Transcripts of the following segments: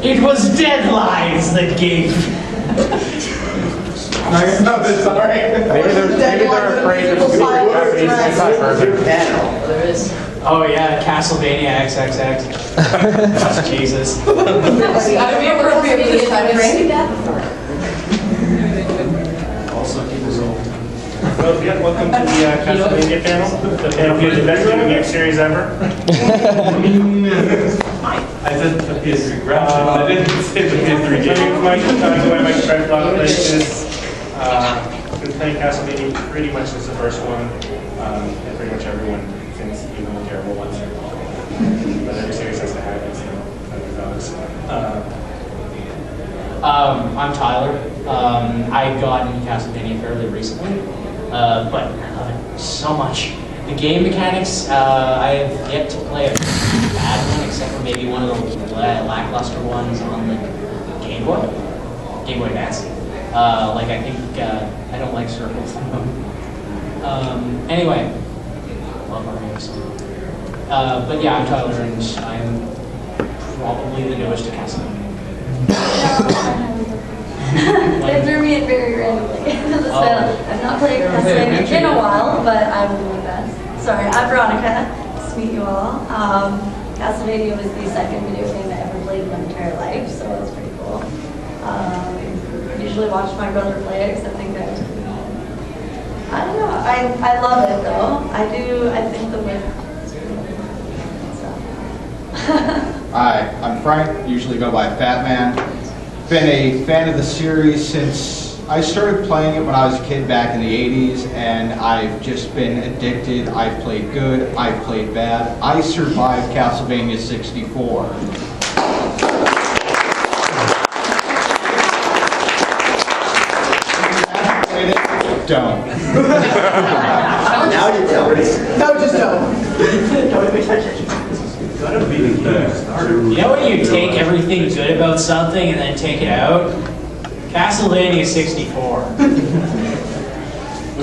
It was dead lies that gave. No, that's all right. Maybe they're afraid of super Japanese anti-version. There is. Oh yeah, Castlevania XXX. Jesus. Gotta be appropriate for this time of year. Also, people's old. Well, yeah, welcome to the Castlevania panel. The panel for the best video game series ever. I said the PS3 graphics. I didn't say the PS3 game. Mike, my friend, a lot of places. Been playing Castlevania pretty much since the first one, and pretty much everyone since, even the terrible ones. But every series has to have it, so I'm Tyler. I got into Castlevania fairly recently, but I love it so much. The game mechanics, I have yet to play a bad one, except for maybe one of the lackluster ones on the Game Boy Advance. Like I think I don't like circles. Anyway, love Mario's. But yeah, I'm Tyler, and I'm probably the newest to Castlevania. They threw me in very randomly into this battle. I've not played Castlevania in a while, but I will do my best. Sorry, I'm Veronica. Nice to meet you all. Castlevania was the second video game I ever played in my entire life, so it's pretty cool. Usually watch my brother play it, because I think I don't know. I love it though. I think the win is pretty cool. Hi, I'm Frank, usually go by Fat Man. Been a fan of the series since I started playing it when I was a kid back in the 80s, and I've just been addicted. I've played good, I've played bad. I survived Castlevania 64. Don't. Now you tell me. No, just don't. Gotta be the game starter. You know when you take everything good about something and then take it out? Castlevania 64.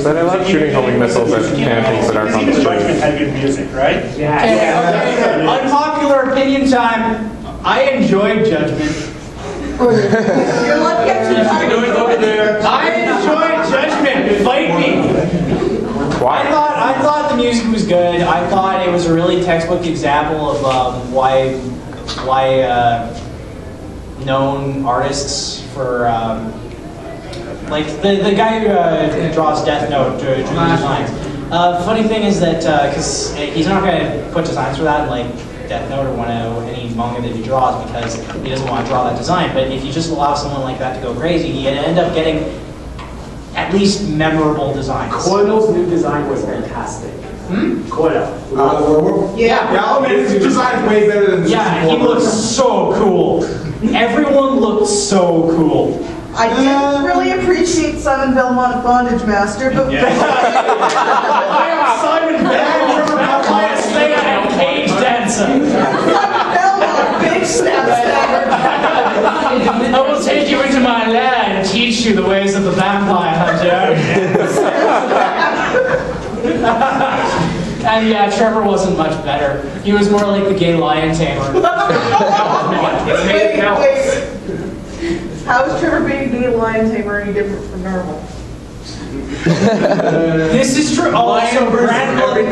But I love shooting homing missiles at canopies that aren't on the Judgment street. had good music, right? Okay. Unpopular opinion time. I enjoyed Judgment. You're lucky I'm too tired. I enjoyed Judgment. Fight me. I thought the music was good. I thought it was a really textbook example of why known artists for like the guy who draws Death Note drew designs. Funny thing is that because he's not going to put designs for that like Death Note or any manga that he draws because he doesn't want to draw that design. But if you just allow someone like that to go crazy, he end up getting at least memorable designs. Koido's new design was fantastic. Koido. His design is way better than the 64 he looks so cool. Everyone looked so cool. I didn't really appreciate Simon Belmont Bondage Master, but I am Simon Belmont. I say I am Cage Dancer. Simon Belmont, big snap stabber. I will take you into my land and teach you the ways of the vampire hunter. And yeah, Trevor wasn't much better. He was more like the gay lion tamer. Wait. How is Trevor being a lion tamer any different from normal? This is true. Also, Grant looked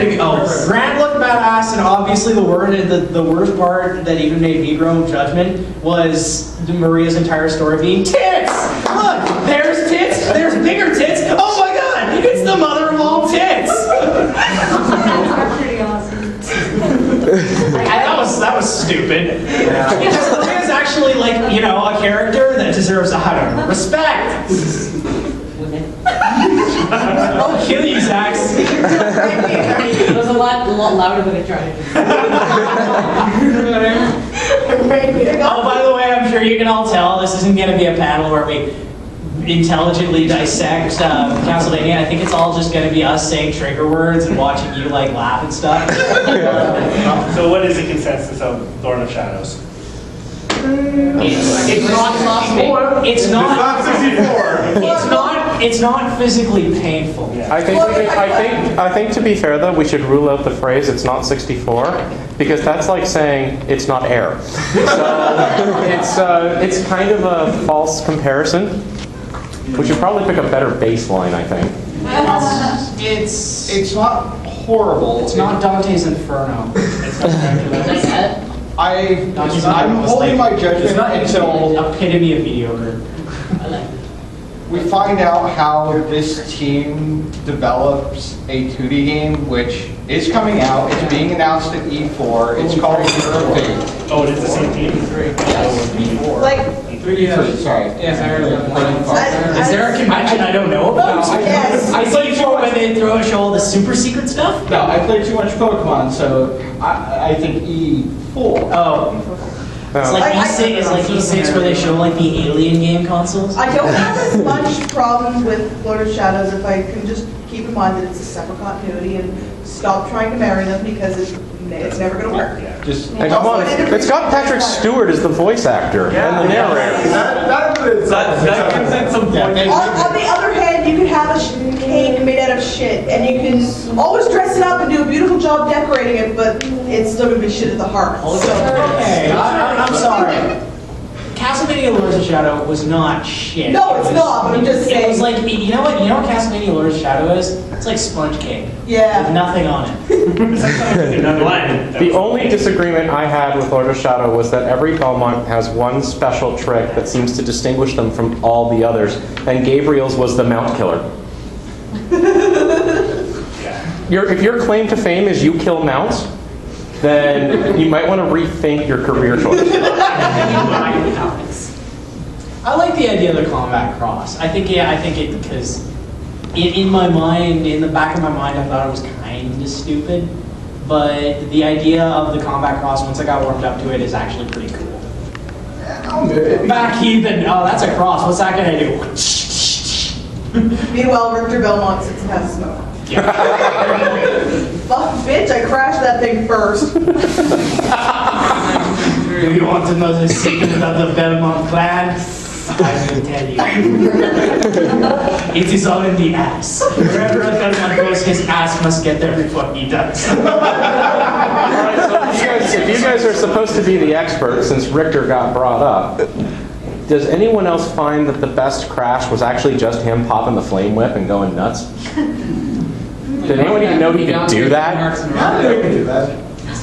badass, and obviously the worst part that even made me grow Judgment was Maria's entire story being tits. Look, there's tits. There's bigger tits. Oh my God! It's the mother of all tits. That's pretty awesome. That was stupid. Because Maria's actually like a character that deserves a lot of respect. I'll kill you, Zax. It was a lot louder than it tried. Oh, by the way, I'm sure you can all tell this isn't going to be a panel where we intelligently dissect Castlevania. I think it's all just going to be us saying trigger words and watching you laugh and stuff. So what is the consensus of Lord of Shadows? It's not 64. It's not not physically painful. I think to be fair though, we should rule out the phrase "it's not 64" because that's like saying it's not air. So it's kind of a false comparison. We should probably pick a better baseline, I think. It's not horrible. It's not Dante's Inferno. It's not Dracula. I'm holding my judgment until epitome of mediocre. we find out how this team develops a 2D game, which is coming out. It's being announced at E4. It's called Mirror Fate. Oh, it is the same team? Like, 3D, sorry. Yes, I heard that. Is there a convention I don't know about? Yes. I see before when they show all the super secret stuff. No, I play too much Pokemon, so I think E4. Oh. It's like E6, it's like E6 where they show like the alien game consoles. I don't have as much problem with Lord of Shadows if I can just keep in mind that it's a separate continuity and stop trying to marry them because it's never going to work. Just And come on, it's got Patrick Stewart as the voice actor and the narrator. That gives it some point. On the other hand, you can have a cake made out of shit, and you can always dress it up and do a beautiful job decorating it, but it's still going to be shit at the heart. So, Okay, I'm sorry. Castlevania Lords of Shadow was not shit. No, it's not, but I'm just It was saying. like, you know what Castlevania Lords of Shadow is? It's like sponge cake. With Yeah. nothing on it. The only disagreement I had with Lord of Shadow was that every Belmont has one special trick that seems to distinguish them from all the others, and Gabriel's was the Mount Killer. If your claim to fame is you kill mounts, then you might want to rethink your career choice. I like the idea of the combat cross. I think it because in my mind, in the back of my mind, I thought it was kind of stupid. But the idea of the combat cross, once I got warmed up to it, is actually pretty cool. Back heathen. Oh, that's a cross. What's that gonna do? Meanwhile, Richter Belmont sits and has a smoke. Yeah. Fuck, bitch, I crashed that thing first. You want to know the secret of the Belmont clan? I will tell you. It is all in the ass. Wherever a Belmont goes, his ass must get there before he does. Alright, so if you guys are supposed to be the experts, since Richter got brought up, does anyone else find that the best crash was actually just him popping the flame whip and going nuts? Did anyone even know he could do that?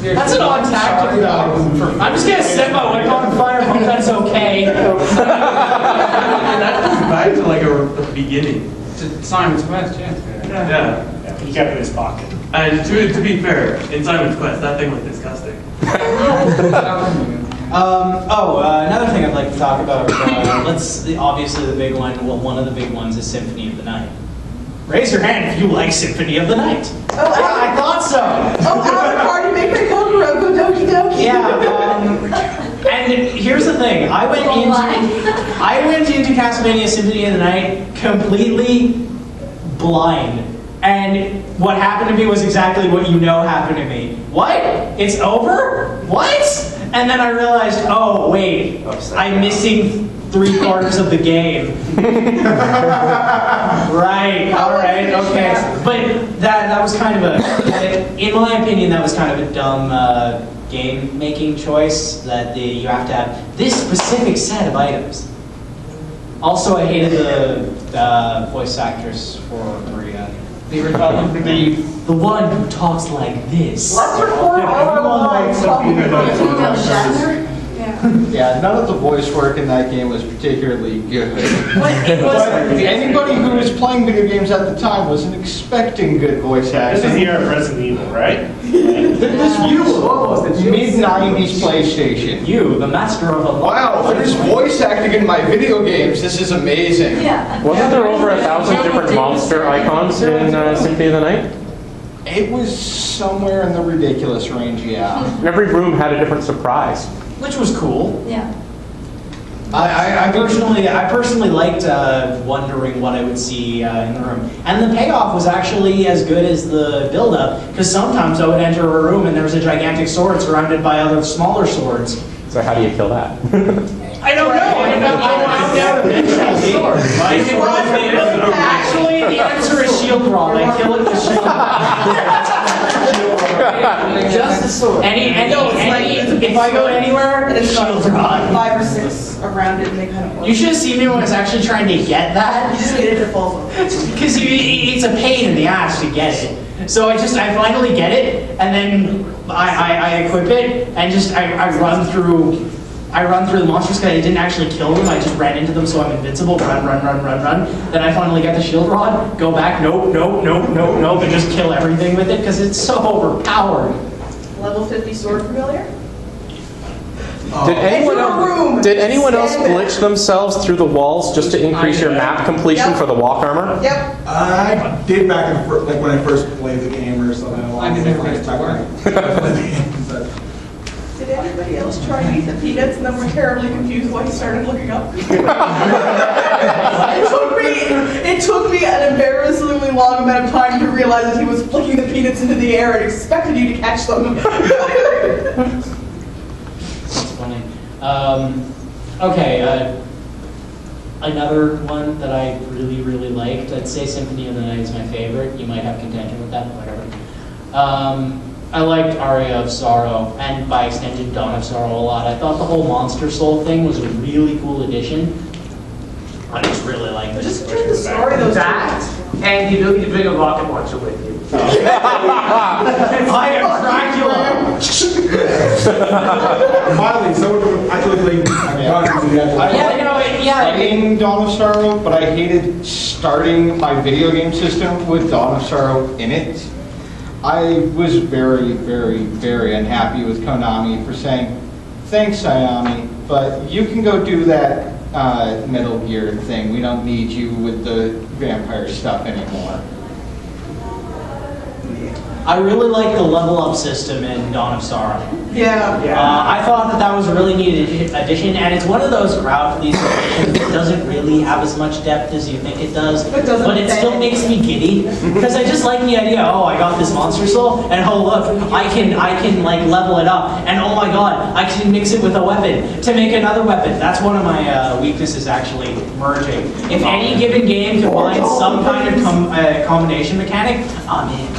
That's an odd tactic, though. I'm just gonna set my whip on fire and hope that's okay. That goes back to like a beginning. To Simon's Quest, yeah. Yeah. He kept it in his pocket. And to be fair, in Simon's Quest, that thing was disgusting. Another thing I'd like to talk about. Obviously the big one. Well, one of the big ones is Symphony of the Night. Raise your hand if you like Symphony of the Night. Oh, I thought so. Oh, Alan, make my Kokoroku Doki Doki. Yeah. And here's the thing. I went into Castlevania Symphony of the Night completely blind. And what happened to me was exactly what you know happened to me. What? It's over? What? And then I realized, oh, wait, I'm missing 3/4 of the game. Right, all right, okay. But that was kind of in my opinion, that was kind of a dumb game-making choice, that you have to have this specific set of items. Also, I hated the voice actress for Maria. The one who talks like this. Let's record all our lives talking about Yeah, none of the voice work in that game was particularly good. But it was. Anybody who was playing video games at the time wasn't expecting good voice This is the acting. year of Resident Evil, right? This mid-90s PlayStation. You, the master of the Wow, there's voice acting in my video games. This is amazing. Yeah. Wasn't there over 1,000 different monster icons in Symphony of the Night? It was somewhere in the ridiculous range, yeah. Every room had a different surprise. which was cool. Yeah. I personally liked wondering what I would see in the room. And the payoff was actually as good as the build-up, because sometimes I would enter a room and there was a gigantic sword surrounded by other smaller swords. So how do you kill that? I don't know. I found out eventually. Actually, the answer is shield rod. I kill it with shield rod. Just the sword. If I go anywhere, And it's shield got rod. 5 or 6 around it and they kind of. You should have seen me when I was actually trying to get that. You just get it to fall. Because it's a pain in the ass to get it. So I finally get it, and then I equip it, and I run through the monsters because I didn't actually kill them. I just ran into them, so I'm invincible. Run. Then I finally get the shield rod. Go back. Nope. And just kill everything with it because it's so overpowered. Level 50 sword familiar? Did anyone room. else Stand glitch themselves through the walls just to increase your map completion Yep. for the walk armor? Yep. I did back in like when I first played the game or something. I didn't know it work. Did anybody else try to eat the peanuts and then were terribly confused why he started looking up? It took me an embarrassingly long amount of time to realize that he was flicking the peanuts into the air and expected you to catch them. That's funny. Okay, another one that I really liked. I'd say Symphony of the Night is my favorite. You might have contention with that, but whatever. I liked Aria of Sorrow, and by extension, Dawn of Sorrow a lot. I thought the whole Monster Soul thing was a really cool addition. I just really liked it. Just turn the story those That, and you need to bring a rocket launcher with you. I am Dracula! Finally, someone actually like, Playing Dawn of Sorrow, but I hated starting my video game system with Dawn of Sorrow in it. I was very unhappy with Konami for saying, thanks, Sayami, but you can go do that Metal Gear thing. We don't need you with the vampire stuff anymore. I really like the level up system in Dawn of Sorrow. Yeah. I thought that was a really neat addition, and it's one of those crowd pleaser additions that doesn't really have as much depth as you think it does, but it still makes me giddy because I just like the idea. Oh, I got this monster soul, and oh look, I can like level it up, and oh my god, I can mix it with a weapon to make another weapon. That's one of my weaknesses, actually, merging. If any given game combines some kind of combination mechanic, I'm in.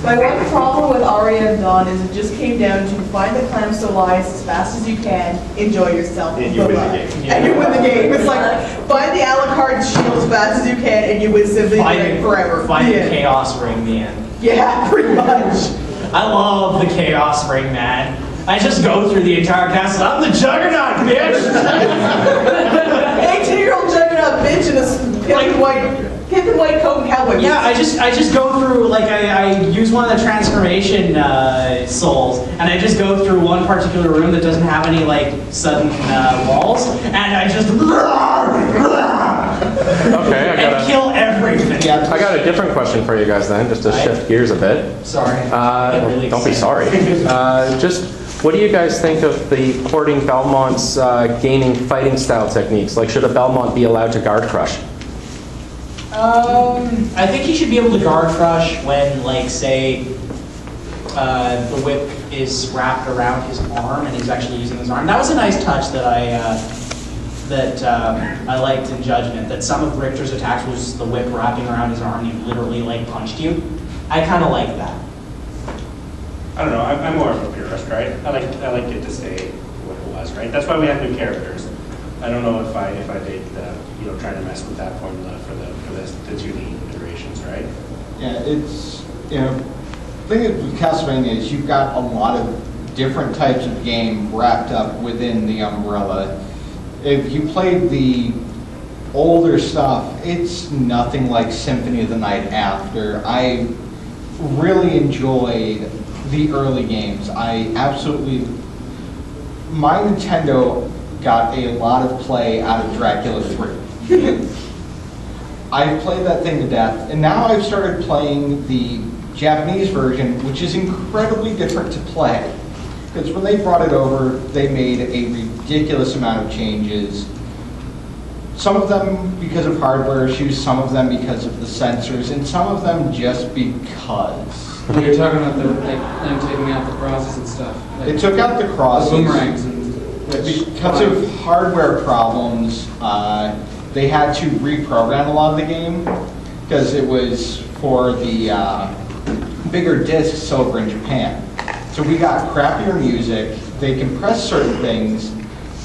My one problem with Aria and Dawn is it just came down to find the clamstolize as fast as you can, enjoy yourself, And you win the bye-bye. game. And you win the game. It's like, find the a la carte shield as fast as you can, and you win Symphony forever. Find The the end. Chaos Ring, man. Yeah, pretty much. I love the Chaos Ring, man. I just go through the entire castle. I'm the Juggernaut, bitch! 18-year-old juggernaut bitch in a pink and white coat and cowboy boots. Yeah, I just go through, like, I use one of the transformation souls, and I just go through one particular room that doesn't have any, like, sudden walls, and I just Okay, and kill everything. I got a different question for you guys then, just to shift gears a bit. Sorry. I'm really Don't be excited. sorry. Just, what do you guys think of the porting Belmont's gaining fighting style techniques? Like, should a Belmont be allowed to guard crush? I think he should be able to guard crush when, like, say, the whip is wrapped around his arm and he's actually using his arm. That was a nice touch that I liked in Judgment. That some of Richter's attacks was the whip wrapping around his arm. He literally like punched you. I kind of like that. I don't know. I'm more of a purist, right? I like it to stay what it was, right? That's why we have new characters. I don't know if I take the trying to mess with that formula for the 2D iterations, right? Yeah, it's, the thing with Castlevania is you've got a lot of different types of game wrapped up within the umbrella. If you played the older stuff, it's nothing like Symphony of the Night After. I really enjoyed the early games. My Nintendo got a lot of play out of Dracula 3. I've played that thing to death, and now I've started playing the Japanese version, which is incredibly different to play. Because when they brought it over, they made a ridiculous amount of changes. Some of them because of hardware issues, some of them because of the sensors, and some of them just because. You're talking about them taking out the crosses and stuff. They took out the crosses. The boomerangs and Because of hardware problems, they had to reprogram a lot of the game because it was for the bigger discs over in Japan. So we got crappier music. They compressed certain things,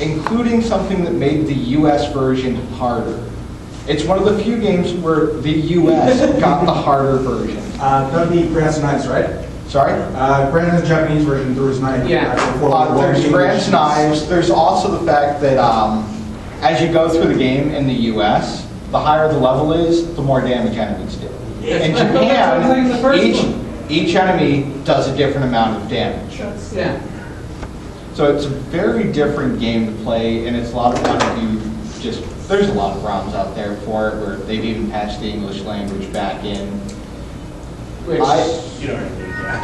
including something that made the US version harder. It's one of the few games where the US got the harder version. That'd be Grants Knives, right? Sorry? Grant has a Japanese version, there was knife. Yeah. There's Grants Knives. There's also the fact that as you go through the game in the US, the higher the level is, the more damage enemies do. In Japan, each enemy does a different amount of damage. Yeah. So it's a very different game to play, and it's a lot of fun if you just, there's a lot of ROMs out there for it where they've even patched the English language back in. Which, You know what I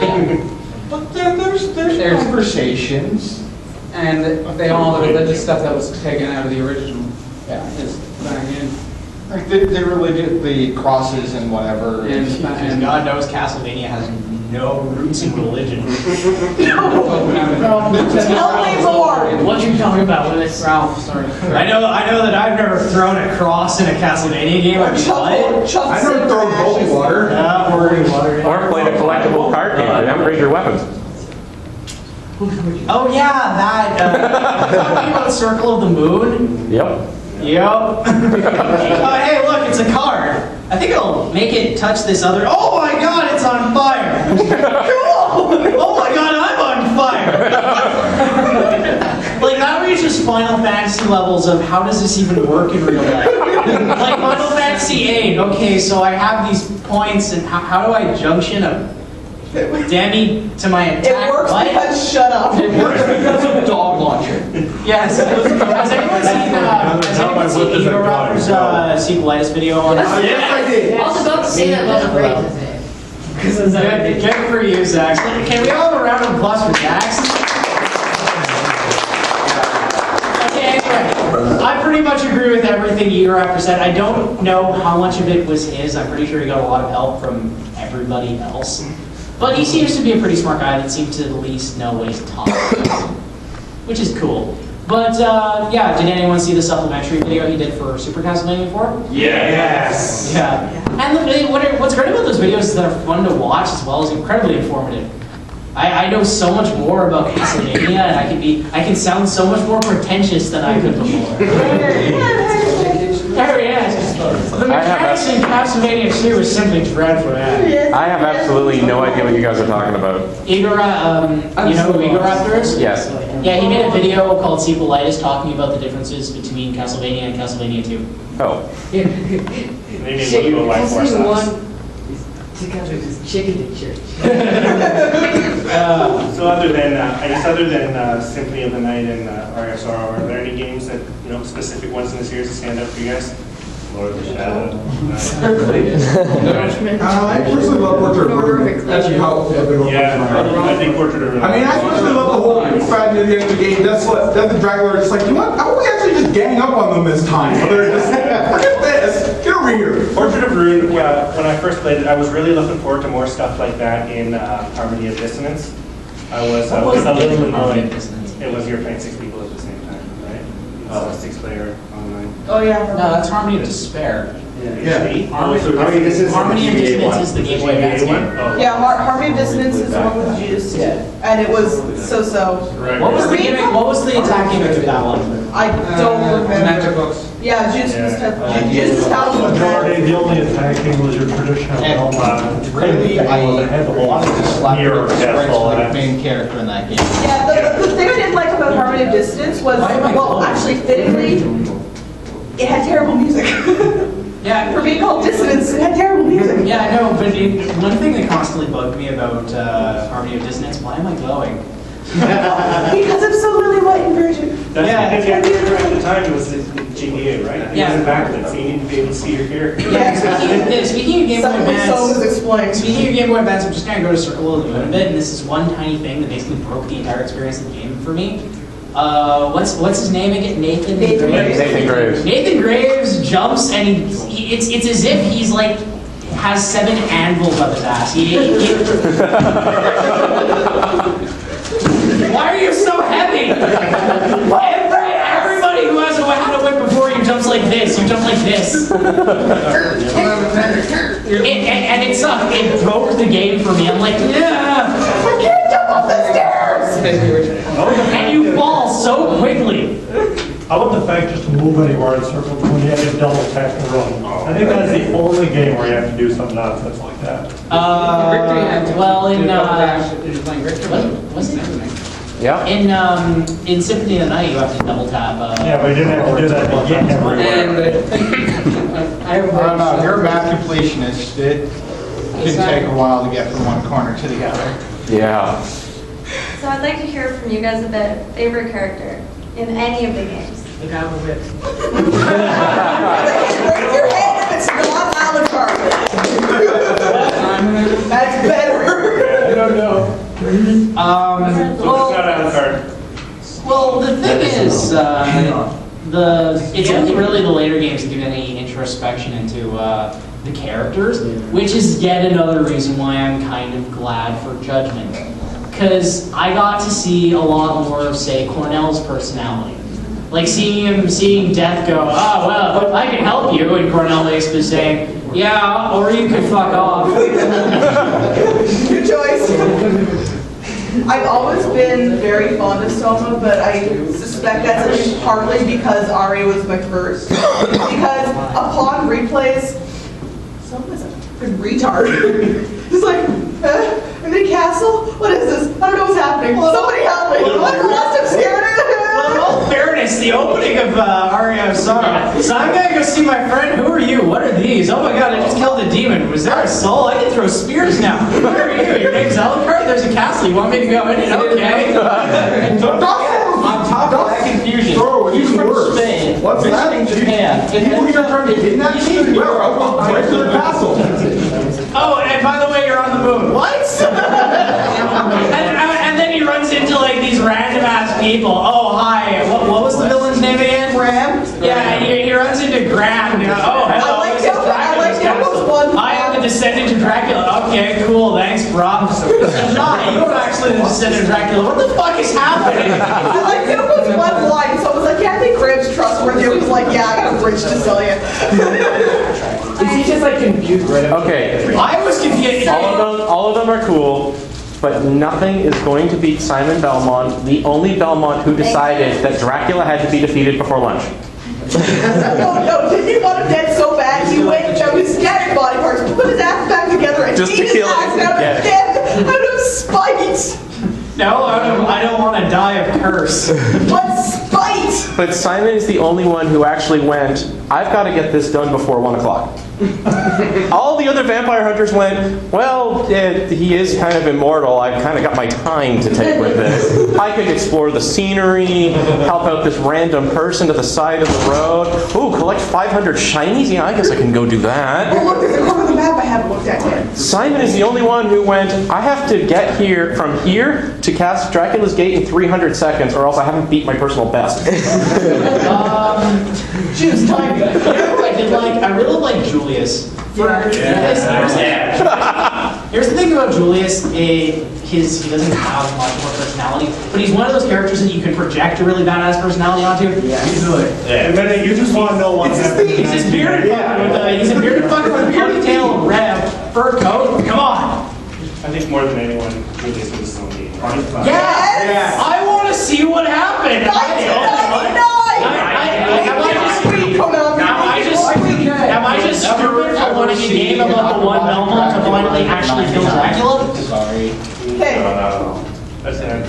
mean, yeah. But there's conversations. and all the religious stuff that was taken out of the original Yeah. is back in. Like the religion, the crosses and whatever. And God knows Castlevania has no roots in religion. Tell me more. What you talking about, Willis? Ralph, sorry. I know that I've never thrown a cross in a Castlevania game. I mean, what? I never throw holy water. Yeah, holy water. Or played a collectible card game to upgrade your weapons. Oh yeah, that. Talking about Circle of the Moon. Yep. Yep. Oh hey, look, it's a card. I think it'll make it touch this other. Oh my God, it's on fire. Cool. Oh my God, I'm on fire. Like that reaches Final Fantasy levels of how does this even work in real life? Like Final Fantasy VIII. Okay, so I have these points, and how do I junction a demi to my attack? It works What? because shut up. It works because of dog launcher. Yes. Has anyone seen Ego Rapper's sequelitis video on Yes, I did. I was about to say that wasn't great today. Good for you, Zax. Can we all have a round of applause for Zax? Okay, anyway, I pretty much agree with everything Ego Rapper said. I don't know how much of it was his. I'm pretty sure he got a lot of help from everybody else. But he seems to be a pretty smart guy that seems to at least know what he's talking about, which is cool. But yeah, did anyone see the supplementary video he did for Super Castlevania 4? Yes. Yeah. And what's great about those videos is that they're fun to watch as well as incredibly informative. I know so much more about Castlevania, and I can sound so much more pretentious than I could before. There he is. The mechanics in Castlevania 2 is simply dreadful. Yeah. I have absolutely no idea what you guys are talking about. You know who Ego Raptor is? Yes. Yeah, he made a video called Sequelitis talking about the differences between Castlevania and Castlevania 2. Oh. Maybe a little bit like Force Together, just chicken to church. So other than Symphony of the Night and RSR, are there any games that, specific ones in the series that stand out for you guys? Lord of the Shadow. I personally love Portrait of Ruin. Actually, how I think Portrait of Ruin. I mean, I personally love the whole fact that at the end of the game, that's the Dracula is just like, you know what? How about we actually just gang up on them this time? They're just, forget this, get over here. Portrait of Ruin, when I first played it, I was really looking forward to more stuff like that in Harmony of Dissonance. I was a little annoyed. It was you're playing 6 people at the same time, right? It's a 6-player online. Oh yeah. No, that's Harmony of Despair. Yeah. Harmony of Dissonance is the Game Boy Advance game. Yeah, Harmony of Dissonance is the one with Juice. Yeah. And it was so. What was the gimmick? What was the attack gimmick of that one? I don't remember. Magic books. Yeah, Juice was Juice's house was The only attacking was your traditional Really, I wanted to slap Hero the Castle, main character in that game. Yeah, the thing I didn't like about Harmony of Dissonance was, well, actually, fittingly, it had terrible music. Yeah. For being called Dissonance, it had terrible music. Yeah, I know, but one thing that constantly bugged me about Harmony of Dissonance, why am I glowing? Because I'm so really white and virgin. That's the character at the time was in GBA, right? Yeah. It was backlit, so you need to be able to see your character. Yeah, speaking of Game Boy So was Advance, explained. speaking of Game Boy Advance, I'm just gonna go to Circle of the Moon a bit, and this is one tiny thing that basically broke the entire experience of the game for me. What's his name again? Nathan Graves. Nathan Graves. Nathan Graves jumps, and it's as if he's like has 7 anvils up his ass. Why are you so heavy? Everybody who has had a whip before you jumps like this, you jump like this. And it sucked. It broke the game for me. I'm like, yeah, I can't jump up the stairs. And you fall so quickly. How about the fact just to move anywhere in circle when you have to double tap and run? I think that's the only game where you have to do some nonsense like that. Well, in what's Yeah. in Symphony of the Night, you have to double tap. Yeah, but you didn't have to do that to get everywhere. I have a I don't know, you're a math completionist. It can take a while to get from one corner to the other. Yeah. So I'd like to hear from you guys about favorite character in any of the games. The guy with whip. Raise your hand if it's not Alucard. That's better. I don't know. Well, the thing is, it's only really the later games that give any introspection into the characters, which is yet another reason why I'm kind of glad for Judgment. Because I got to see a lot more of, say, Cornell's personality. Like seeing Death go, oh, well, I can help you, and Cornell basically saying, yeah, or you can fuck off. Good choice. I've always been very fond of Soma, but I suspect that's at least partly because Ari was my first. Because upon replays, Soma's a fucking retard. He's like, I'm in a castle? What is this? I don't know what's happening. Somebody help me. I'm lost, I'm scared. Well, in all fairness, the opening of Aria of Soma, so I'm gonna go see my friend. Who are you? What are these? Oh my god, I just killed a demon. Was there a soul? I can throw spears now. Who are you? Your name's Alucard? There's a castle. You want me to go in it? Okay. On top of that confusion, he's worse. Spain. What's that? Japan. People here trying to kidnap me? Well, I'll right to the castle. Oh, and by the way, you're on the moon. What? and then he runs into like these random ass people. Oh, hi. What was the villain's name again? Graham? Yeah, he runs into Graham. And, oh, hello. I like Demo's one. I am the descendant of Dracula. Okay, cool. Thanks, bro. Nah, you're actually the descendant of Dracula. What the fuck is happening? I like Demo's one line, so I was like, yeah, I think Graham's trustworthy. He was like, yeah, I got a bridge to sell you. Is he just like confused right now? Okay. I was confused. All of them are cool, but nothing is going to beat Simon Belmont, the only Belmont who decided that Dracula had to be defeated before lunch. No, didn't he want him dead so bad? He went to his scattered body parts, put his ass back together, and Just to beat his kill him. ass out of dead out of spite. No, I don't want to die of curse. What spite? But Simon is the only one who actually went, I've got to get this done before 1 o'clock. All the other vampire hunters went, well, he is kind of immortal. I've kind of got my time to take with this. I could explore the scenery, help out this random person to the side of the road. Ooh, collect 500 shinies? Yeah, I guess I can go do that. Oh, look, there's a corner of the map I haven't looked at yet. Simon is the only one who went, I have to get here from here to cast Dracula's Gate in 300 seconds, or else I haven't beat my personal best. Choose time. You know who I did like? I really like Julius. Here's the thing about Julius. He doesn't have much more personality, but he's one of those characters that you can project a really badass personality onto. Yeah, easily. And then you just want to know what's happening. He's this bearded fucker with he's a bearded fucker with a ponytail, red fur coat. Come on. I think more than anyone, Julius was so neat. Yes! I want to see what happened. Am I just stupid for wanting a game about the one Belmont to finally actually kill Dracula? Sorry. Okay. That's it.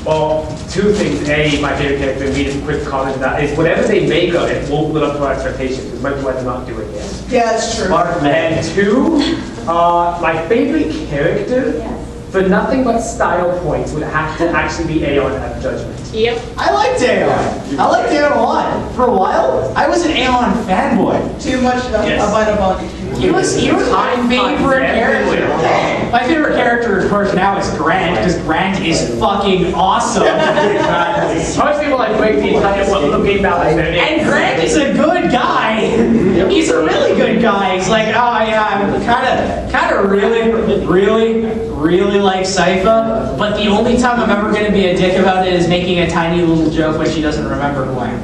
Well, two things. A, my favorite character, and B, just a quick comment to that, is whatever they make of it won't live up to our expectations, because Michael White did not do it yet. Yeah, that's true. And two, my favorite character, for nothing but style points, would have to actually be Aeon at Judgment. Yep. I liked Aeon. I liked Aeon a lot. For a while, I was an Aeon fanboy. Too much of a bond. He was my favorite character. My favorite character, of course, now is Grant, because Grant is fucking awesome. Most people like break the entire game balance. And Grant is a good guy. He's a really good guy. He's like, oh yeah, I'm kind of really like Sypha, but the only time I'm ever going to be a dick about it is making a tiny little joke when she doesn't remember who I am.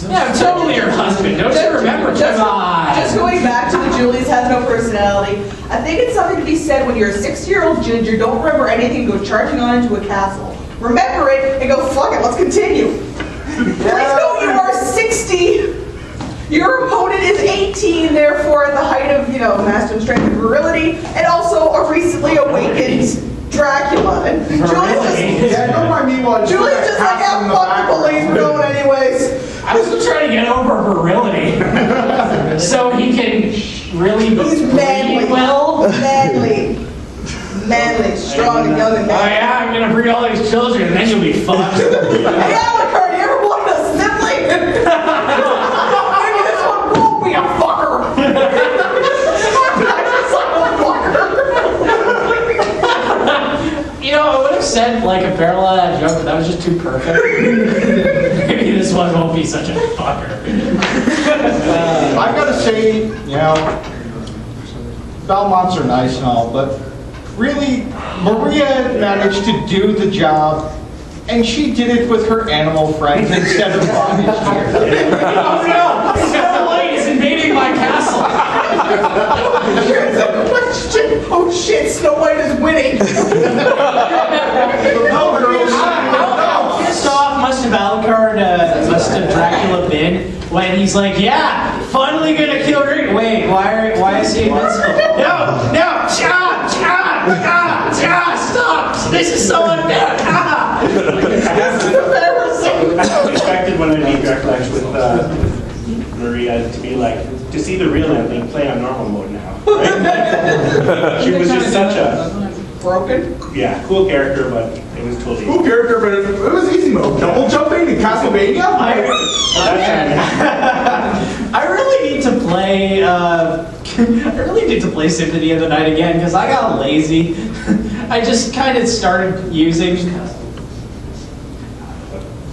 Yeah, I'm totally your husband. Don't you remember? Come on. Just going back to the Julie's has no personality, I think it's something to be said when you're a 60-year-old ginger, don't remember anything, go charging on into a castle. Remember it and go, fuck it, let's continue. Please know you are 60. Your opponent is 18, therefore at the height of, master and strength and virility, and also a recently awakened Dracula. And Julie's just like, yeah, fuck the police, we're going anyways. I was just trying to get over virility. So he can really He's manly. well. Manly, strong and young and Oh manly. yeah, I'm gonna breed all these children and then you'll be fucked. Hey, Alucard, you ever wanted a sibling? Maybe this one won't be a fucker. I would have said like a parallel to that joke, but that was just too perfect. Maybe this one won't be such a fucker. I've got to say, Belmonts are nice and all, but really, Maria managed to do the job, and she did it with her animal friends instead of bodies. Oh no! Snow White is invading my castle! Oh shit, Snow White is winning. How pissed off must have Dracula been when he's like, yeah, finally gonna kill Rick. Wait, why is he invincible? No, stop! This is so unfair! I expected when I made Dracula with Maria to be like, to see the real ending, play on normal mode now. Right? She was just such a broken. Yeah, cool character, but it was totally cool character, but it was easy mode. Double jumping in Castlevania. I really need to play. I really need to play Symphony of the Night again because I got lazy. I just kind of started using.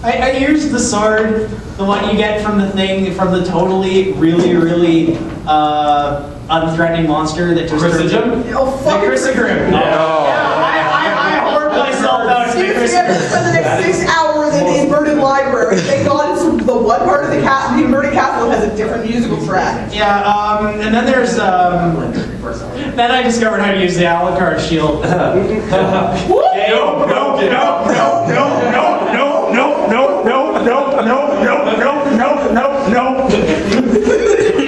I used the sword, the one you get from the totally, really, unthreatening monster that just Chrysogem? Oh, fuck the Chrysogem. I hoard myself out to If you ever spend the next 6 hours in the inverted library, thank God it's the one part of the inverted castle has a different musical track. Yeah, and then there's, then I discovered how to use the Alucard shield. No.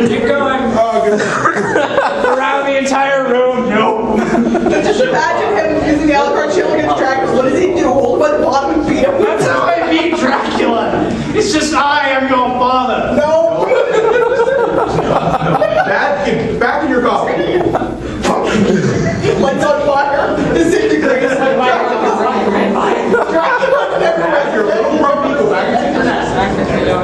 Keep going. Around the entire room. No. Just imagine him using the Alucard shield against Dracula. What does he do? Hold him by the bottom and beat him? That's how I beat Dracula. It's just I am your father. No. Back in your coffin. Lights on fire. Disintegrates. Dracula never has your little Go back into your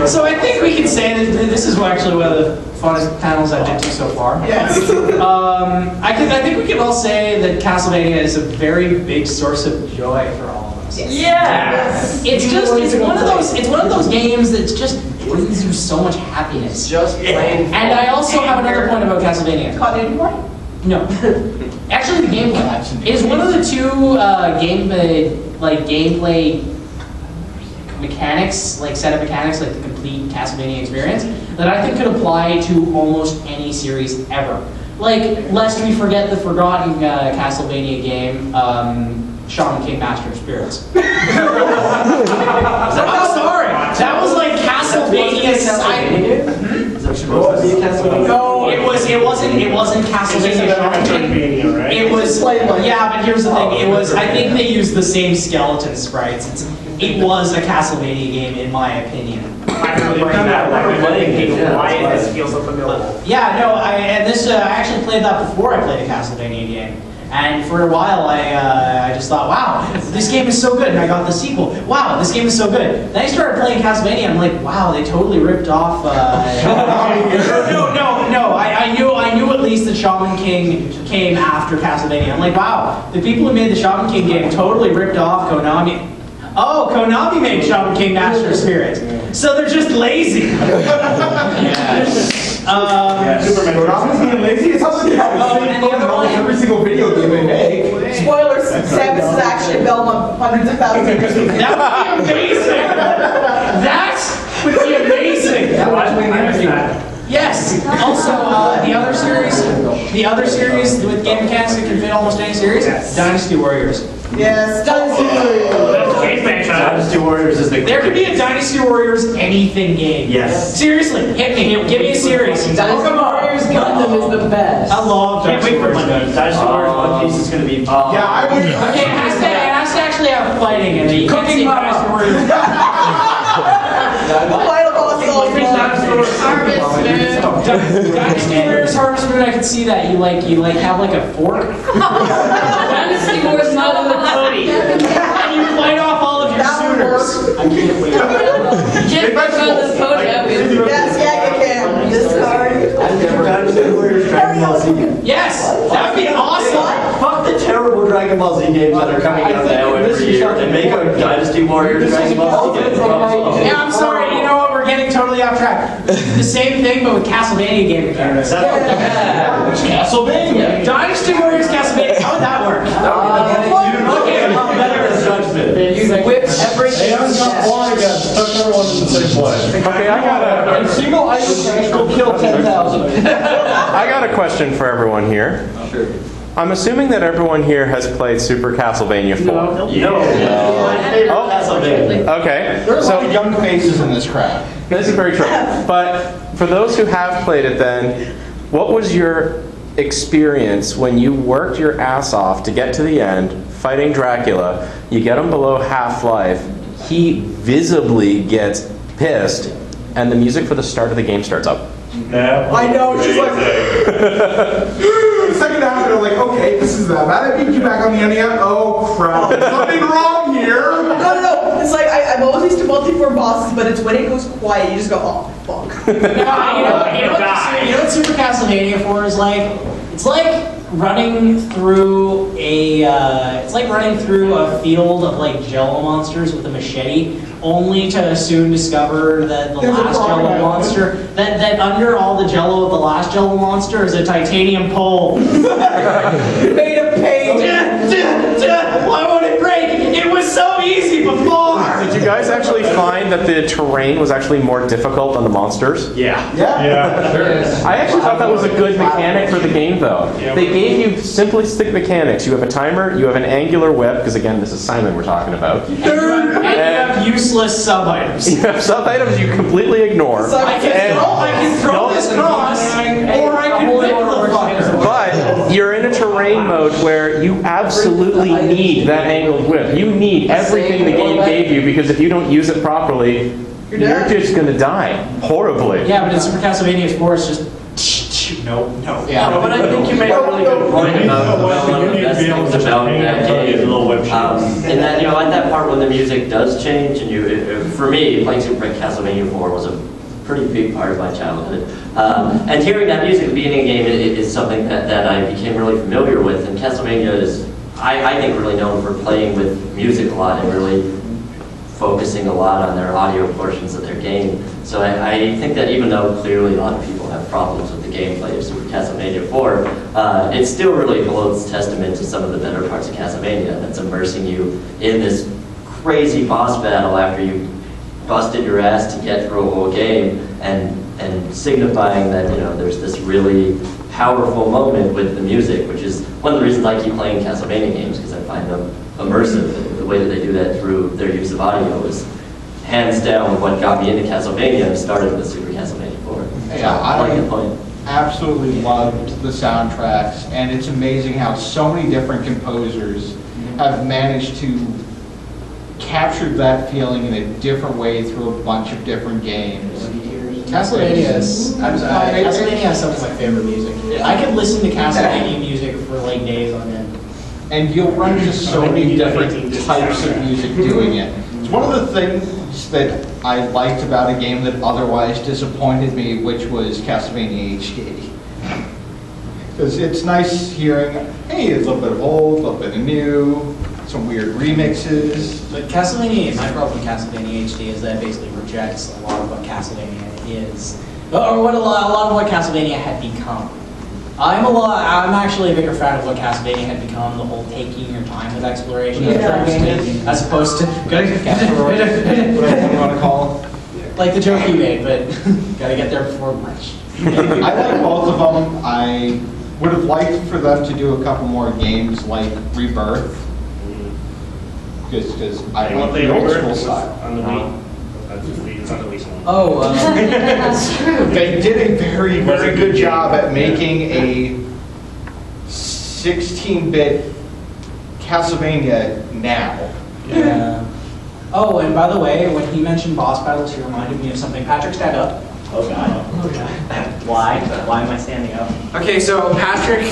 So I think we can say that this is actually one of the funnest panels I've been to so far. Yes. I think we can all say that Castlevania is a very big source of joy for all of us. Yes. It's one of those games that just brings you so much happiness. Just plain. And I also have another point about Castlevania. Continuity point? No. Actually, the gameplay is one of the two gameplay mechanics, set of mechanics, like the complete Castlevania experience, that I think could apply to almost any series ever. Lest we forget the forgotten Castlevania game, Shaman King Master of Spirits. I'm sorry, that was like Castlevania. No, it wasn't Castlevania Shaman King. right? It was, yeah, but here's the thing. I think they used the same skeleton sprites. It was a Castlevania game, in my opinion. Why this feels so familiar? Yeah, no, I actually played that before I played a Castlevania game. And for a while, I just thought, wow, this game is so good. And I got the sequel. Wow, this game is so good. Then I started playing Castlevania, and I'm like, wow, they totally ripped off. No. I knew at least that Shaman King came after Castlevania. I'm like, wow, the people who made the Shaman King game totally ripped off Konami. Oh, Konami made Shaman King Master of Spirits. So they're just lazy. Konami's being lazy. It's something you have every single video game they make. Spoilers, Samus is actually Belmont hundreds of thousands of years. That would be amazing. That Yes. Also, the other series with game mechanics that can fit almost any series, Dynasty Warriors. Yes, Dynasty Warriors. Dynasty Warriors is the. There could be a Dynasty Warriors anything game. Yes. Seriously, hit me. Give me a series. Dynasty Warriors Gundam is the best. I love Can't wait for Dynasty Dynasty Warriors One Piece is going to be. Yeah, I would. Okay, it has to actually have fighting in it. You can't say Dynasty Warriors. The final boss is always Harvest Moon. Dynasty Warriors Harvest Moon, I can see that. You have like a fork. Dynasty Wars not on the pony. And you fight off all of your suitors. I can't wait. You can't put on the pony. Yes, yeah, you can. Discard. Dynasty Warriors Dragon Ball Z game. Yes, that would be awesome. Fuck the terrible Dragon Ball Z games that are coming out now every year and make a Dynasty Warriors Dragon Ball Z game. Yeah, I'm sorry. You know what? We're getting totally off track. The same thing, but with Castlevania game mechanics. Castlevania. Dynasty Warriors Castlevania. How would that work? Okay, better than Judgment. Whip everything. Okay, I got And single item crash will kill 10,000. I got a question for everyone here. Sure. I'm assuming that everyone here has played Super Castlevania 4. No. My favorite Castlevania. Okay, There's a lot so of young faces in this crowd. this is very true. But for those who have played it then, what was your experience when you worked your ass off to get to the end, fighting Dracula, you get him below half-life, he visibly gets pissed, and the music for the start of the game starts up? I know, she's like, The second half, they're like, okay, this is that bad. I beat you back on the NES. Oh crap, there's something wrong here. no. It's like, I'm always used to multi-form bosses, but it's when it goes quiet, you just go, oh, fuck. You know what Super Castlevania 4 is like? It's like running through a field of like Jello monsters with a machete, only to soon discover that the last Jello monster, that under all the Jello of the last Jello monster is a titanium pole. Made of pain. Why won't it break? It was so easy before. Did you guys actually find that the terrain was actually more difficult than the monsters? Yeah. I actually thought that was a good mechanic for the game, though. They gave you simplistic mechanics. You have a timer, you have an angular whip, because again, this is Simon we're talking about. And you have useless sub-items. You have sub-items you completely ignore. I can throw this cross, or I can whip the fucker. But you're in a terrain mode where you absolutely need that angled whip. You need everything the game gave you, because if you don't use it properly, you're just going to die horribly. Yeah, but in Super Castlevania 4, it's just no. Yeah. No, but I think you made a really good point about one of the best things about that game. And that, at that part when the music does change, and for me, playing Super Castlevania 4 was a pretty big part of my childhood. And hearing that music at the beginning of the game is something that I became really familiar with. And Castlevania is, I think, really known for playing with music a lot and really focusing a lot on their audio portions of their game. So I think that even though clearly a lot of people have problems with the gameplay of Super Castlevania 4, it still really holds testament to some of the better parts of Castlevania. That's immersing you in this crazy boss battle after you busted your ass to get through a whole game, and signifying that there's this really powerful moment with the music, which is one of the reasons I keep playing Castlevania games, because I find them immersive. The way that they do that through their use of audio is hands down what got me into Castlevania and started with Super Castlevania 4. Yeah, I like the point. Absolutely loved the soundtracks, and it's amazing how so many different composers have managed to capture that feeling in a different way through a bunch of different games. Castlevania is some of my favorite music. I could listen to Castlevania music for like days on end. And you'll run into so many different types of music doing it. It's one of the things that I liked about a game that otherwise disappointed me, which was Castlevania HD. Because it's nice hearing, hey, it's a little bit of old, a little bit of new, some weird remixes. But my problem with Castlevania HD is that it basically rejects a lot of what Castlevania is, or what a lot of what Castlevania had become. I'm actually a bigger fan of what Castlevania had become, the whole taking your time with exploration, as opposed to Whatever you want to call it. like the joke you made, but gotta get there before lunch. I like both of them. I would have liked for them to do a couple more games like Rebirth. Because I You want like to play the old Rebirth? school It's style. on the Wii. It's on the Wii. Oh, That's true. They did a very, very good job at making a 16-bit Castlevania now. Yeah. Oh, and by the way, when he mentioned boss battles, he reminded me of something. Patrick, stand up. Oh God. Why? Why am I standing up? Okay, so Patrick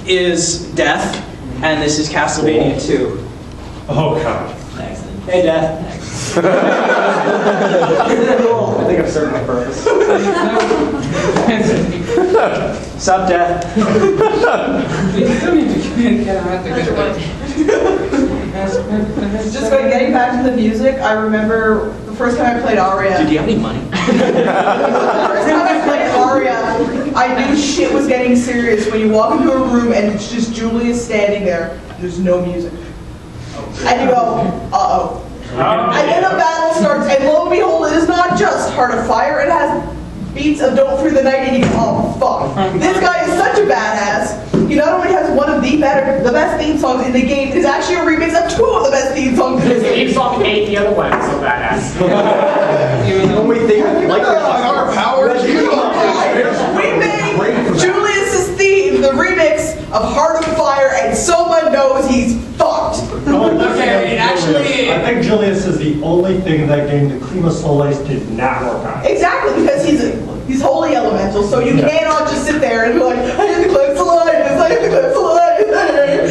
is Death, and this is Castlevania 2. Oh god. Excellent. Hey, Death. I think I've served my purpose. Sup, Death? you still need to get out Just going, getting back to the music, I remember the first time I played Aria. Dude, do you have any money? The first time I played Aria, I knew shit was getting serious when you walk into a room and it's just Julius standing there. There's no music. And you go, uh-oh. And then the battle starts, and lo and behold, it is not just Heart of Fire, it has beats of Don't Through the Night, and you go, oh, fuck. This guy is such a badass. He not only has one of the best theme songs in the game, it is actually a remix of two of the best theme songs in the His game. theme song ate the other one, so badass. Wait, they have like our powers. We made Julius's theme the remix of Heart of Fire, and someone knows he's fucked. Okay, actually, I think Julius is the only thing in that game that Klima Solis did not work on. Exactly, because he's holy elemental, so you cannot just sit there and be like, I have the Clips Alliance, I have the Clips Alliance.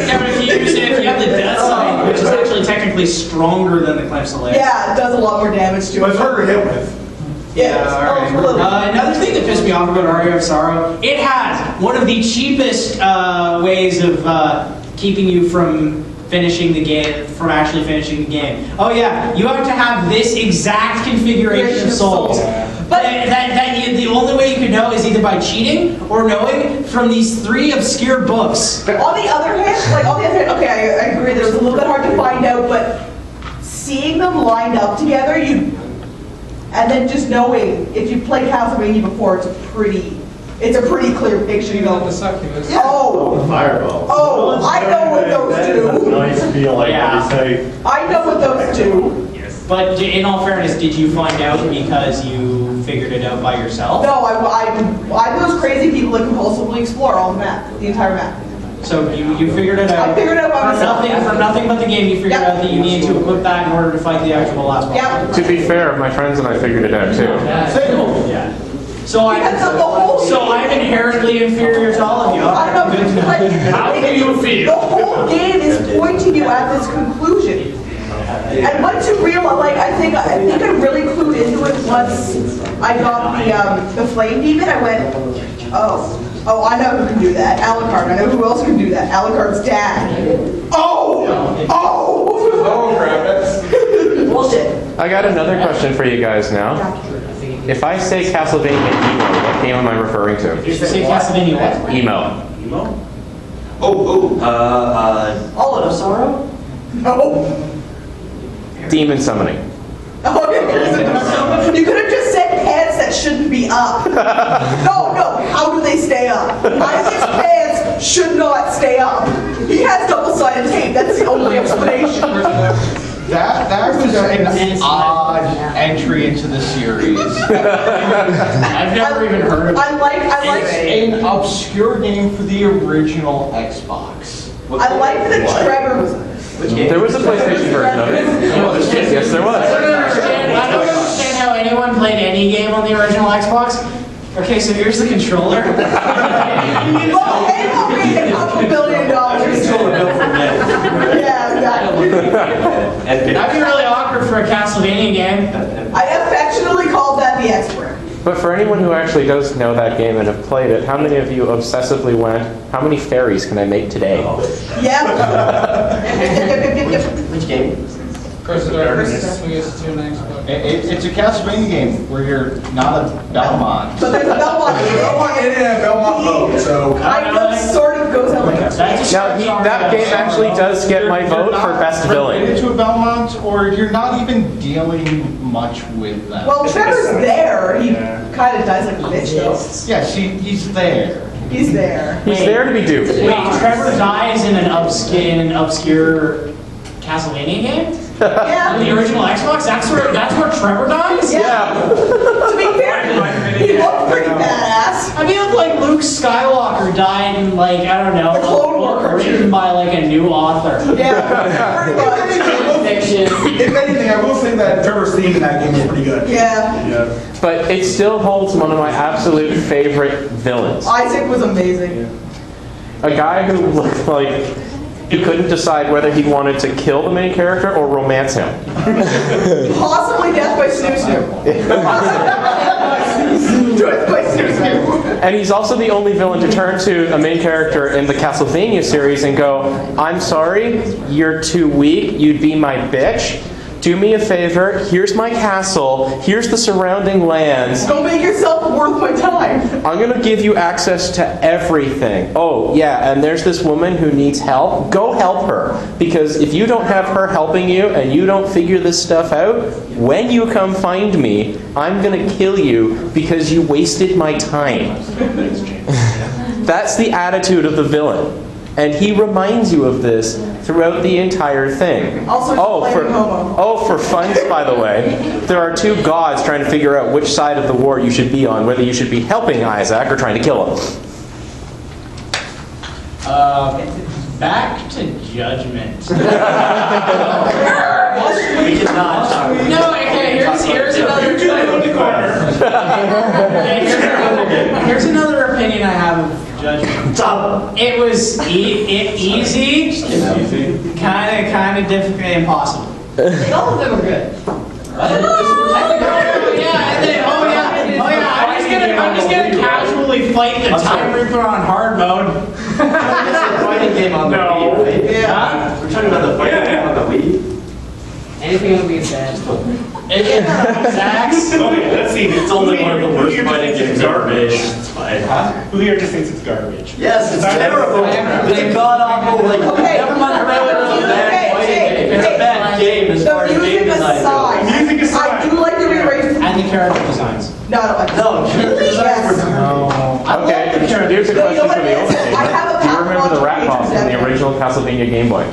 Yeah, but if you have the Death sign, which is actually technically stronger than the Clamps of Life. Yeah, it does a lot more damage to But it's it. harder to hit with. Yeah, alright. a little. Another thing that pissed me off about Aria of Sorrow, it has one of the cheapest ways of keeping you from finishing the game, from actually finishing the game. Oh yeah, you have to have this exact configuration of souls. But the only way you could know is either by cheating or knowing from these 3 obscure books. On the other hand, okay, I agree that it was a little bit hard to find out, but seeing them lined up together, and then just knowing, if you played Castlevania before, it's a pretty clear picture. You go, the succubus. oh, Fireball. oh, I know what those That is a do. nice feeling, Yeah. you say. I know what those do. But in all fairness, did you find out because you figured it out by yourself? No, I'm those crazy people that compulsively explore all the map, the entire map. So you figured it out. I figured it out by myself. For nothing but the game, you figured Yep. out that you needed to equip that in order to fight the actual last boss. Yep. To be fair, my friends and I figured it out too. Yeah. So I'm inherently inferior to all of you. I don't Good to know. know. Like, How do you feel? The whole game is pointing you at this conclusion. And once you realize, like, I think I really clued into it once I got the Flame Demon. I went, oh, I know who can do that. Alucard. I know who else can do that. Alucard's dad. Oh, crap. Bullshit. I got another question for you guys now. If I say Castlevania Emo, what game am I referring to? You should say Castlevania what? Emo. All of Sorrow? No. Demon summoning. Oh, you could have just said pants that shouldn't be up. No, how do they stay up? Isaac's pants should not stay up. He has double-sided tape, that's the only explanation. That was an odd entry into the series. I've never even heard of it. I like It's an obscure game for the original Xbox. I like that Trevor was in it. There was a PlayStation version of it. Yes, there I was. don't understand how anyone played any game on the original Xbox. Okay, so here's the controller. Well, Halo made a couple $1 billion. Yeah, exactly. That'd be really awkward for a Castlevania game. I affectionately called that the expert. But for anyone who actually does know that game and have played it, how many of you obsessively went, how many fairies can I make today? Yeah. Which game? It's a Castlevania game where you're not a Belmont. But there's a Belmont. Belmont in and Belmont vote, so. Kind of, sort of goes out like Now, that game actually does get my vote for best villain. Related to a Belmont, or you're not even dealing much with them. Well, Trevor's there. He kind of dies like a bitch, though. Yes, he's there. He's there. He's there to be duped. Wait, Trevor dies in an obscure Castlevania game? Yeah. The original Xbox? That's where Trevor dies? Yeah. To be fair, he looked pretty badass. I mean, like Luke Skywalker died in like, I don't know, The Clone Wars. written by like a new author. Yeah, pretty much. If anything, I will say that Trevor's theme in that game is pretty good. Yeah. But it still holds one of my absolute favorite villains. Isaac was amazing. A guy who looked like he couldn't decide whether he wanted to kill the main character or romance him. Possibly death by Snoo Snoo. Death by Snoo Snoo. And he's also the only villain to turn to a main character in the Castlevania series and go, I'm sorry, you're too weak, you'd be my bitch. Do me a favor, here's my castle, here's the surrounding lands. Don't make yourself worth my time. I'm gonna give you access to everything. Oh, yeah, and there's this woman who needs help. Go help her. Because if you don't have her helping you and you don't figure this stuff out, when you come find me, I'm gonna kill you because you wasted my time. That's the attitude of the villain. And he reminds you of this throughout the entire thing. Also, for funds, by the way, there are two gods trying to figure out which side of the war you should be on, whether you should be helping Isaac or trying to kill him. Back to Judgment. We cannot. No, okay, here's another. Here's another opinion I have of Judgment. It was easy, kind of difficult, impossible. All of them are good. I'm just gonna casually fight the Time Reaper on hard mode. Fighting game on the Wii, right? Yeah. We're talking about the fighting game on the Wii. Anything on the Wii is bad. Zax. Okay, let's see. It's only one of the worst fighting games ever made. It's fine. Who here just thinks it's garbage? Yes, it's terrible. It's a god awful, like, never mind about it, it's a bad fighting game. It's a bad game as far as game design goes. Music aside. I do like the rearranged. And the character designs. No, I don't like No, character designs were Okay, here's a question for the old I have a game. Do you remember the rat pathological boss from the hatred. original Castlevania Game Boy?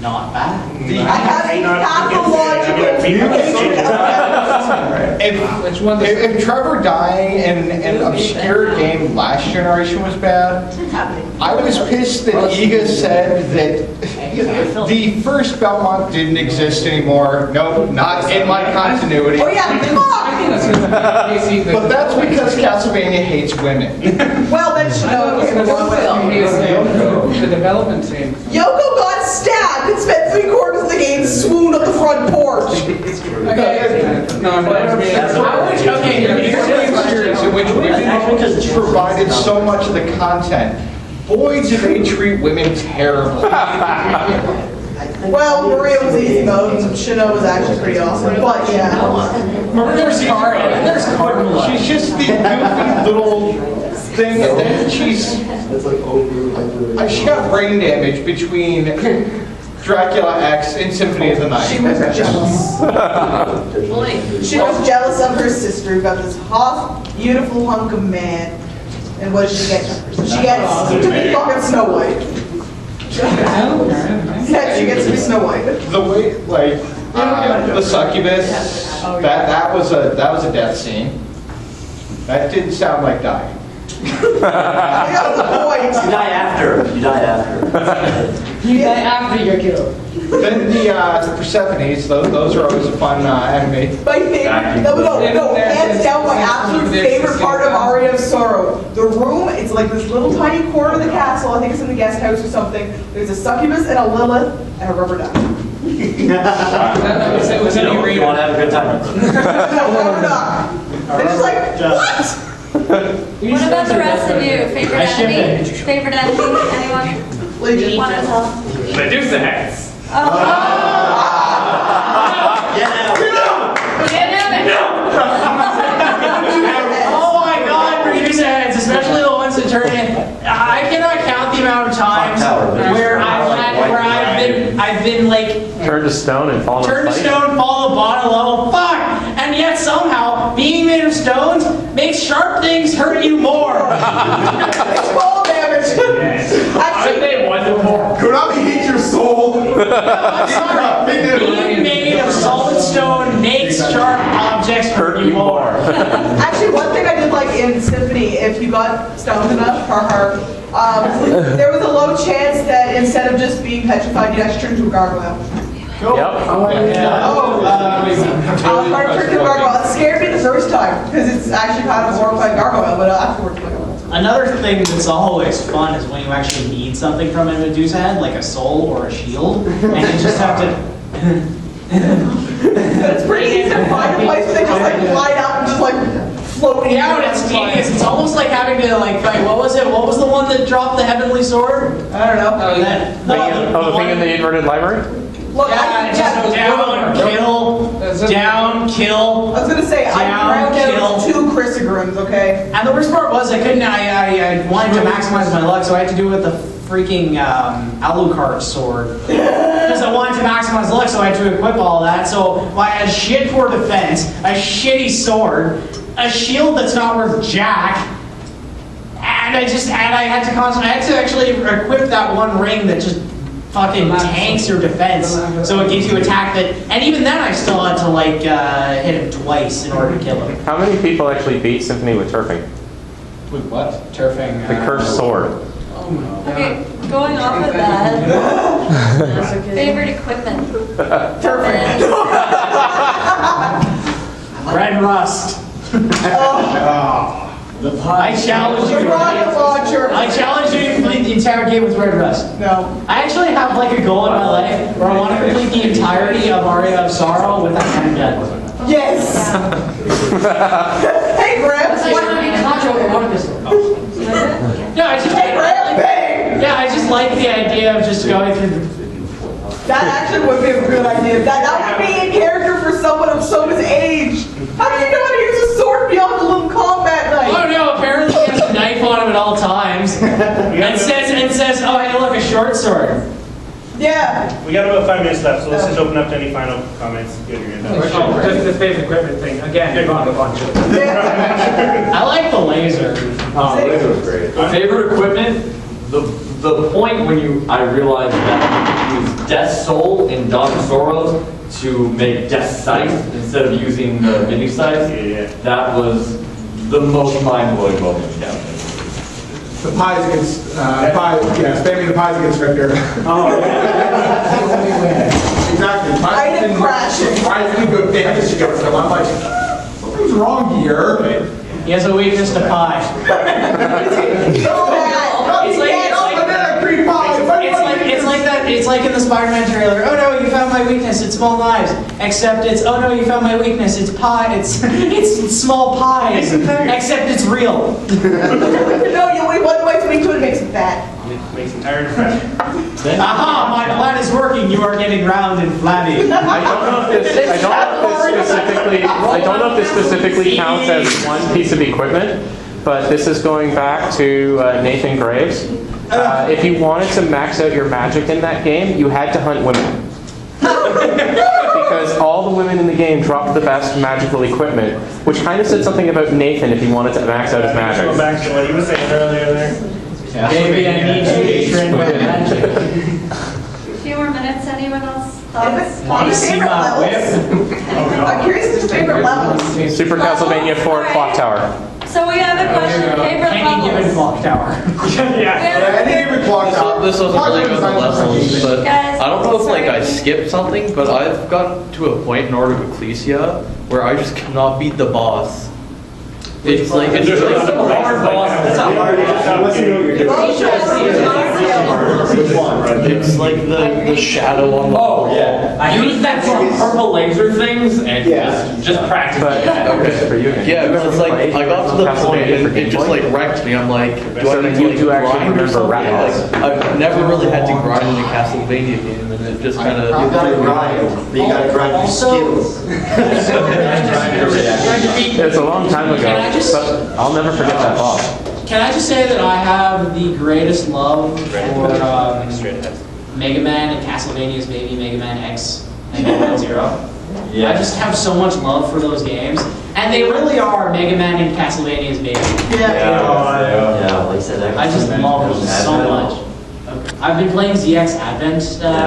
Not bad. I have a pathological If Trevor dying in an obscure game last generation was bad, I was pissed that Iga said that the first Belmont didn't exist anymore. Nope, not in my continuity. Oh yeah, But that's because Castlevania hates women. well then The development team. Yoko got stabbed and spent 3/4 of the game swooned on the front porch. No, I'm not. Which women provided so much of the content. Boy, do they treat women terrible. Well, Maria was easy mode and Shino was actually pretty awesome. But yeah. There's Cardinal. She's just the goofy little thing, and then she got brain damage between Dracula X and Symphony of the Night. She was jealous. She was jealous of her sister who got this hot, beautiful hunk of man. And what does she get? She gets to be fucking Snow White. Yeah, she gets to be Snow White. The way, like, the succubus, that was a death scene. That didn't sound like dying. You die after. You die after. You die after you're killed. Then the Persephones, those are always a fun enemy. My favorite, no, hands down, my absolute favorite part of Aria of Sorrow. The room, it's like this little tiny corner of the castle, I think it's in the guest house or something. There's a succubus and a Lilith and a rubber duck. You want to have a good time. No, rubber duck. They're just like, what? What about the rest of you? Favorite enemy? Favorite enemy? Anyone? Legion. Want to tell? Medusa heads. Oh. like Turn to stone and fall in turn a to fight? stone, fall to bottom level. Fuck! And yet somehow being made of stones makes sharp things hurt you more. It's fall damage. Aren't they wonderful? Konami hates your soul. I'm sorry. Being made of solid stone makes sharp objects hurt you more. Actually, one thing I did like in Symphony, if you got stoned enough, there was a low chance that instead of just being petrified, you'd actually turn into a gargoyle. Yep. Gargoyle. It scared me the first time because it's actually kind of a horrifying gargoyle, but afterwards, like, Another thing that's always fun is when you actually need something from a Medusa head, like a soul or a shield, and you just have to. but it's pretty easy to find a place where they just like glide out and just like float. Yeah, and it's tedious. It's almost like having to like fight. What was it? What was the one that dropped the heavenly sword? I don't know. Oh, The thing in the inverted library? Look, Yeah, just down, kill. I was gonna say, I down, ground kill. out 2 Chrysagrams, okay? And the worst part was I couldn't. I wanted to maximize my luck, so I had to do it with the freaking Alucard sword. Because I wanted to maximize luck, so I had to equip all that. So I had shit for defense, a shitty sword, a shield that's not worth jack, and I had to actually equip that one ring that just fucking tanks your defense, so it gives you attack that, and even then I still had to like hit him twice in order to kill him. How many people actually beat Symphony with turfing? With what? Turfing. The cursed sword. Okay, going off of that, favorite equipment. Turfing. Red rust. I challenge you. Rocket launcher. I challenge you to complete the entire game with Red Rust. No. I actually have like a goal in my life where I want to complete the entirety of Aria of Sorrow with a handgun. Yes. Hey, Graham. No, I just yeah, I just like the idea of just going through. That actually would be a good idea. That would be in character for someone of Soma's age. How do you know how to use a sword beyond the little combat knife? Oh no! Apparently he has a knife on him at all times, and says, "Oh hey, look, a short sword." Yeah. We got about 5 minutes left, so let's just open up to any final comments. Good, you're done. Just the favorite equipment thing. Again, you got a bunch of it. I like the laser. Oh, the laser was great. Favorite equipment? The point when I realized that you use Death Soul in Dawn of Sorrows to make Death Sight instead of using the mini sights, that was the most mind-blowing moment in Captain. The pies against, spamming the pies against Victor. Oh, Exactly. Item crashing. Pies didn't go damage against them. I'm like, something's wrong here. He has a weakness to pie. It's like in the Spider-Man trailer. Oh no, you found my weakness. It's small knives. Except it's oh no, you found my weakness. It's pie. It's small pies. Except it's real. No, you only one way to make it makes it fat. Makes him tired and fat. Aha! My plan is working. You are getting round and flabby. I don't know if this specifically counts as one piece of equipment, but this is going back to Nathan Graves. If you wanted to max out your magic in that game, you had to hunt women. Because all the women in the game dropped the best magical equipment, which kind of said something about Nathan if he wanted to max out his magic. Go back to what he was saying earlier there. Baby, I need you to train my magic. A few more minutes, anyone else? Thoughts? Want to see my whip? I'm curious as to favorite levels. Super Castlevania 4 Clock Tower. So we have a question, favorite Any given levels? clock tower. This wasn't really about the levels, but Guys, I don't know if sorry. I skipped something, but I've gotten to a point in Order of Ecclesia where I just cannot beat the boss. It's like a hard boss. It's a hard It's like the shadow on the wall. I use that for purple laser things and just practice. For you. Yeah, because it's like I got to the point and it just like wrecked me. I'm like, do I need to like grind or something? Like, I've never really had to grind in a Castlevania game, and it just kind of. You gotta grind, but you gotta grind your skills. It's a long time ago, but I'll never forget that boss. Can I just say that I have the greatest love for Mega Man and Castlevania's baby, Mega Man X and Mega Man Zero. Yeah. I just have so much love for those games. And they really are Mega Man and Castlevania's baby. Yeah, like I said, I just love them so much. I've been playing ZX Advent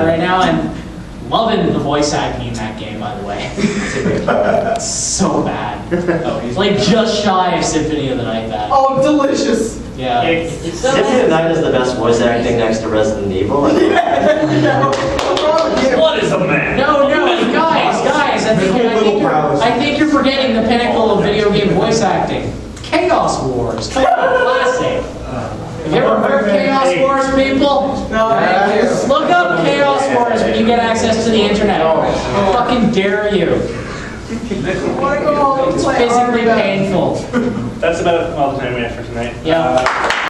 right now and loving the voice acting in that game, by the way. It's so bad. It's like just shy of Symphony of the Night bad. Oh, delicious. Yeah. Symphony of the Night is the best voice acting next to Resident Evil. I mean, What is a man? No, guys, I think you're forgetting the pinnacle of video game voice acting. Chaos Wars, come on, classic. Have you ever heard Chaos Wars, people? No, thank you. Look up Chaos Wars when you get access to the internet. I fucking dare you. I want to go home and It's play physically Army. painful. That's about all the time we have for tonight. Yeah.